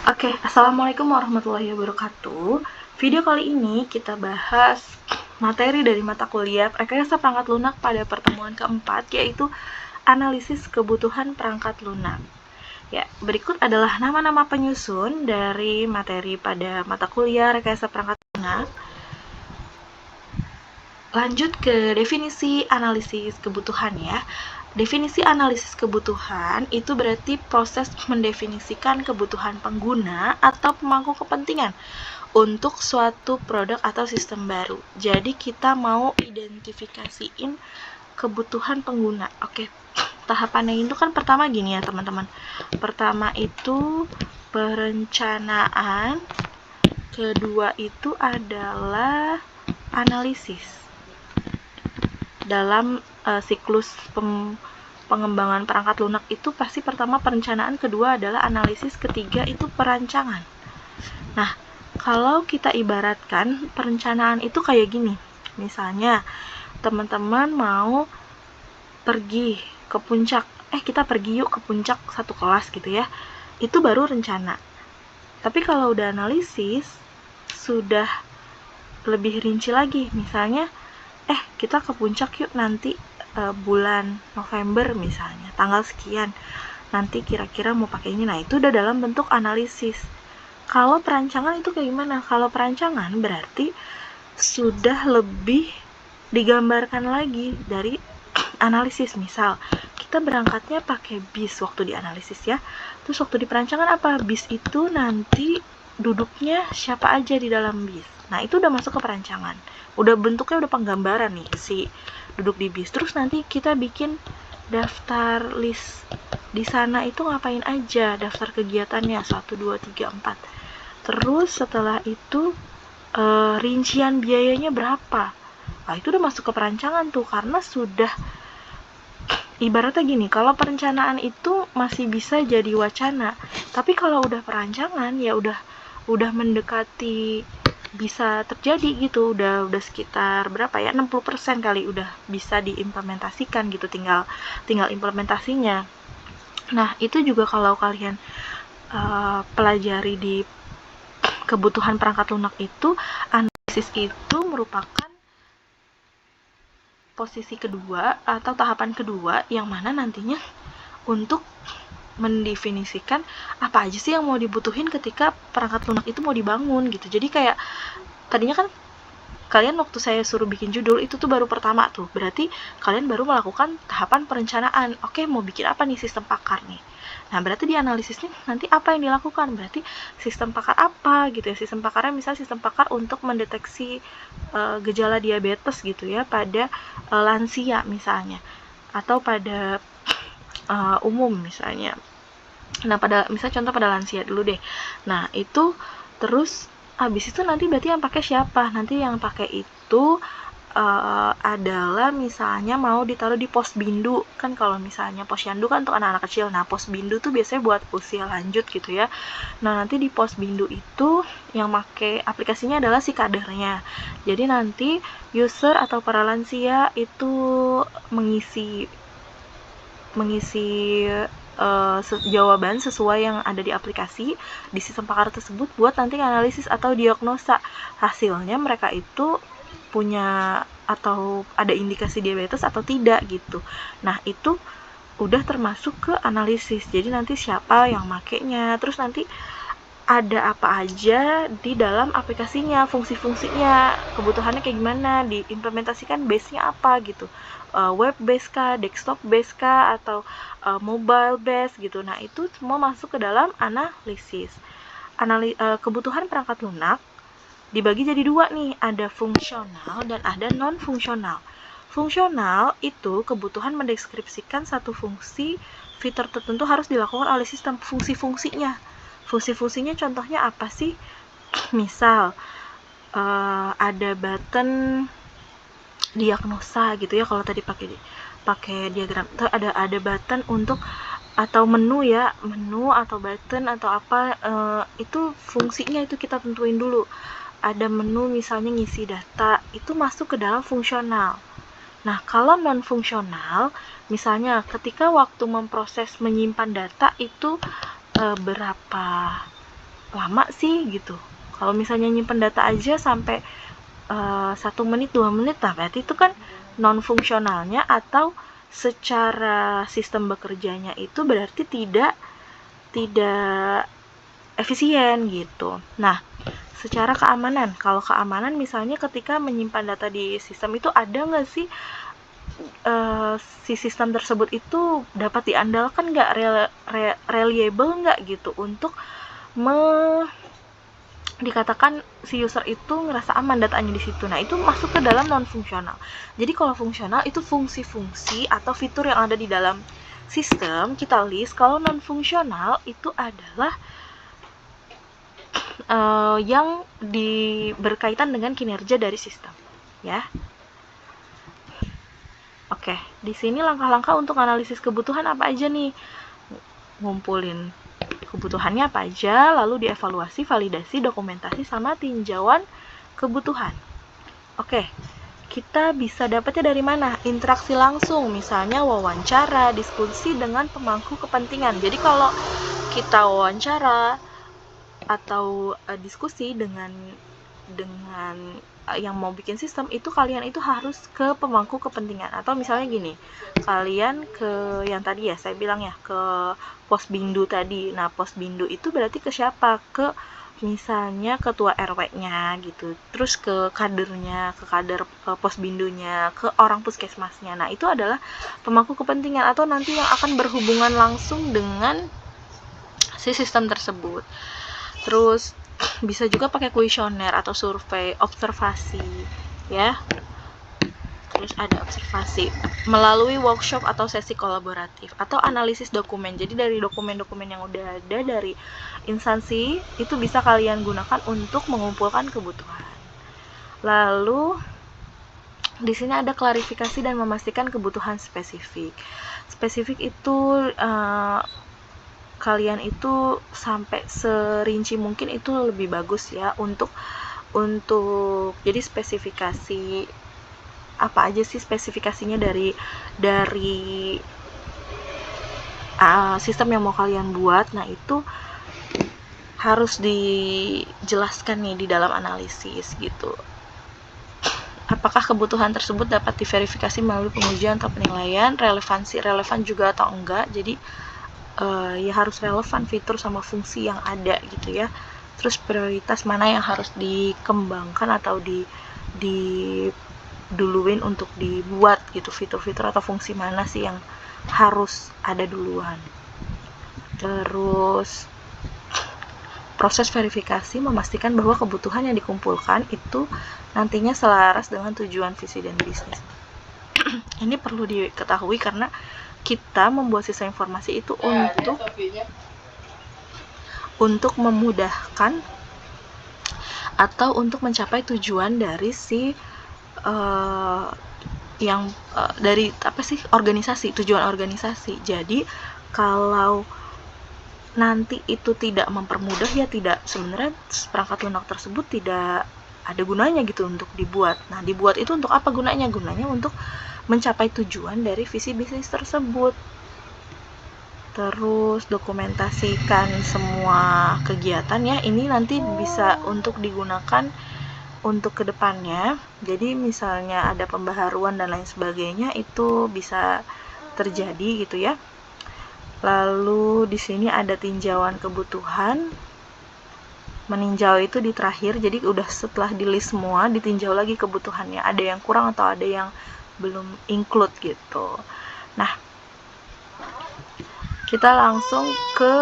Oke, Assalamualaikum warahmatullahi wabarakatuh. Video kali ini kita bahas materi dari mata kuliah rekayasa perangkat lunak pada pertemuan keempat, yaitu analisis kebutuhan perangkat lunak. Ya, berikut adalah nama-nama penyusun dari materi pada mata kuliah rekayasa perangkat lunak. Lanjut ke definisi analisis kebutuhan ya. Definisi analisis kebutuhan itu berarti proses mendefinisikan kebutuhan pengguna atau pemangku kepentingan untuk suatu produk atau sistem baru. Jadi kita mau identifikasiin kebutuhan pengguna. Oke, tahapannya itu kan pertama gini ya teman-teman. Pertama itu perencanaan, kedua itu adalah analisis. Dalam siklus pengembangan perangkat lunak itu pasti pertama perencanaan, kedua adalah analisis, ketiga itu perancangan. Nah, kalau kita ibaratkan perencanaan itu kayak gini. Misalnya, teman-teman mau pergi ke puncak. Kita pergi yuk ke puncak satu kelas gitu ya. Itu baru rencana. Tapi kalau udah analisis, sudah lebih rinci lagi. Misalnya, kita ke puncak yuk nanti bulan November misalnya, tanggal sekian. Nanti kira-kira mau pakai ini. Nah, itu udah dalam bentuk analisis. Kalau perancangan itu kayak gimana? Kalau perancangan berarti sudah lebih digambarkan lagi dari analisis. Misal, kita berangkatnya pakai bis waktu dianalisis ya. Terus waktu di perancangan apa? Bis itu nanti duduknya siapa aja di dalam bis. Nah, itu udah masuk ke perancangan. Udah bentuknya udah penggambaran nih si duduk di bis. Terus nanti kita bikin daftar list di sana itu ngapain aja, daftar kegiatannya 1 2 3 4. Terus setelah itu rincian biayanya berapa. Nah, itu udah masuk ke perancangan tuh, karena sudah ibaratnya gini, kalau perencanaan itu masih bisa jadi wacana, tapi kalau udah perancangan ya udah mendekati bisa terjadi gitu, udah sekitar berapa ya, 60% kali udah bisa diimplementasikan gitu, tinggal implementasinya. Nah, itu juga kalau kalian pelajari di kebutuhan perangkat lunak itu, analisis itu merupakan posisi kedua atau tahapan kedua yang mana nantinya untuk mendefinisikan apa aja sih yang mau dibutuhin ketika perangkat lunak itu mau dibangun gitu. Jadi kayak tadinya kan kalian waktu saya suruh bikin judul itu tuh baru pertama tuh, berarti kalian baru melakukan tahapan perencanaan. Oke, mau bikin apa nih sistem pakar nih. Nah, berarti di analisis nih nanti apa yang dilakukan? Berarti sistem pakar apa gitu ya. Sistem pakarnya misalnya sistem pakar untuk mendeteksi gejala diabetes gitu ya pada lansia misalnya, atau pada umum misalnya. Nah, misalnya contoh pada lansia dulu deh. Nah, itu terus habis itu nanti berarti yang pakai siapa? Nanti yang pakai itu adalah misalnya mau ditaruh di posbindu. Kan kalau misalnya posyandu kan untuk anak-anak kecil. Nah, posbindu tuh biasanya buat usia lanjut gitu ya. Nah, nanti di posbindu itu yang pakai aplikasinya adalah si kadernya. Jadi nanti user atau para lansia itu mengisi jawaban sesuai yang ada di aplikasi di sistem pakar tersebut buat nanti analisis atau diagnosa. Hasilnya mereka itu punya atau ada indikasi diabetes atau tidak gitu. Nah, itu udah termasuk ke analisis. Jadi nanti siapa yang makainya, terus nanti ada apa aja di dalam aplikasinya, fungsi-fungsinya, kebutuhannya kayak gimana, diimplementasikan base-nya apa gitu, web base kah, desktop base kah, atau mobile base gitu. Nah, itu semua masuk ke dalam analisis. Kebutuhan perangkat lunak dibagi jadi dua nih, ada fungsional dan ada non-fungsional. Fungsional itu kebutuhan mendeskripsikan satu fungsi, fitur tertentu harus dilakukan oleh sistem. Fungsi-fungsinya contohnya apa sih? Misal ada button diagnosa gitu ya, kalau tadi pakai diagram itu ada button untuk atau menu atau button atau apa, itu fungsinya itu kita tentuin dulu. Ada menu misalnya ngisi data, itu masuk ke dalam fungsional. Nah, kalau non-fungsional, misalnya ketika waktu memproses menyimpan data itu berapa lama sih gitu. Kalau misalnya nyimpen data aja sampai 1 menit 2 menit, nah berarti itu kan non fungsionalnya atau secara sistem bekerjanya itu berarti tidak efisien gitu. Nah, secara keamanan, kalau keamanan misalnya ketika menyimpan data di sistem itu ada nggak sih si sistem tersebut itu dapat diandalkan nggak, reliable nggak gitu untuk dikatakan si user itu ngerasa aman datanya di situ. Nah, itu masuk ke dalam non fungsional. Jadi kalau fungsional itu fungsi-fungsi atau fitur yang ada di dalam sistem kita list. Kalau non fungsional itu adalah yang berkaitan dengan kinerja dari sistem, ya. Oke, di sini langkah-langkah untuk analisis kebutuhan apa aja nih? Ngumpulin kebutuhannya apa aja, lalu dievaluasi, validasi, dokumentasi, sama tinjauan kebutuhan. Oke, kita bisa dapatnya dari mana? Interaksi langsung, misalnya wawancara, diskusi dengan pemangku kepentingan. Jadi kalau kita wawancara atau diskusi dengan yang mau bikin sistem itu, kalian itu harus ke pemangku kepentingan. Atau misalnya gini, kalian ke yang tadi ya saya bilang ya, ke Posbindu tadi. Nah, Posbindu itu berarti ke siapa? Ke misalnya ketua RW-nya gitu, terus ke kadernya, ke kader Posbindunya, ke orang puskesmasnya. Nah, itu adalah pemangku kepentingan atau nanti yang akan berhubungan langsung dengan si sistem tersebut. Terus bisa juga pakai kuesioner atau survei, observasi, ya. Terus ada observasi melalui workshop atau sesi kolaboratif atau analisis dokumen. Jadi dari dokumen-dokumen yang udah ada dari instansi itu bisa kalian gunakan untuk mengumpulkan kebutuhan. Lalu di sini ada klarifikasi dan memastikan kebutuhan spesifik. Spesifik itu kalian itu sampai serinci mungkin itu lebih bagus ya untuk jadi spesifikasi apa aja sih spesifikasinya dari sistem yang mau kalian buat. Nah, itu harus dijelaskan nih di dalam analisis gitu. Apakah kebutuhan tersebut dapat diverifikasi melalui pengujian atau penilaian, relevan juga atau enggak. Jadi ya harus relevan fitur sama fungsi yang ada gitu ya. Terus prioritas mana yang harus dikembangkan atau diduluin untuk dibuat gitu, fitur-fitur atau fungsi mana sih yang harus ada duluan. Terus proses verifikasi memastikan bahwa kebutuhan yang dikumpulkan itu nantinya selaras dengan tujuan visi dan bisnis. Ini perlu diketahui karena kita membuat sistem informasi itu untuk memudahkan atau untuk mencapai tujuan dari si dari organisasi, tujuan organisasi. Jadi kalau nanti itu tidak mempermudah, ya sebenarnya perangkat lunak tersebut tidak ada gunanya gitu untuk dibuat. Nah, dibuat itu untuk apa gunanya? Gunanya untuk mencapai tujuan dari visi bisnis tersebut. Terus dokumentasikan semua kegiatan ya, ini nanti bisa untuk digunakan untuk kedepannya. Jadi misalnya ada pembaharuan dan lain sebagainya itu bisa terjadi gitu ya. Lalu di sini ada tinjauan kebutuhan. Meninjau itu di terakhir, jadi udah setelah di list semua ditinjau lagi kebutuhannya, ada yang kurang atau ada yang belum include gitu. Nah, kita langsung ke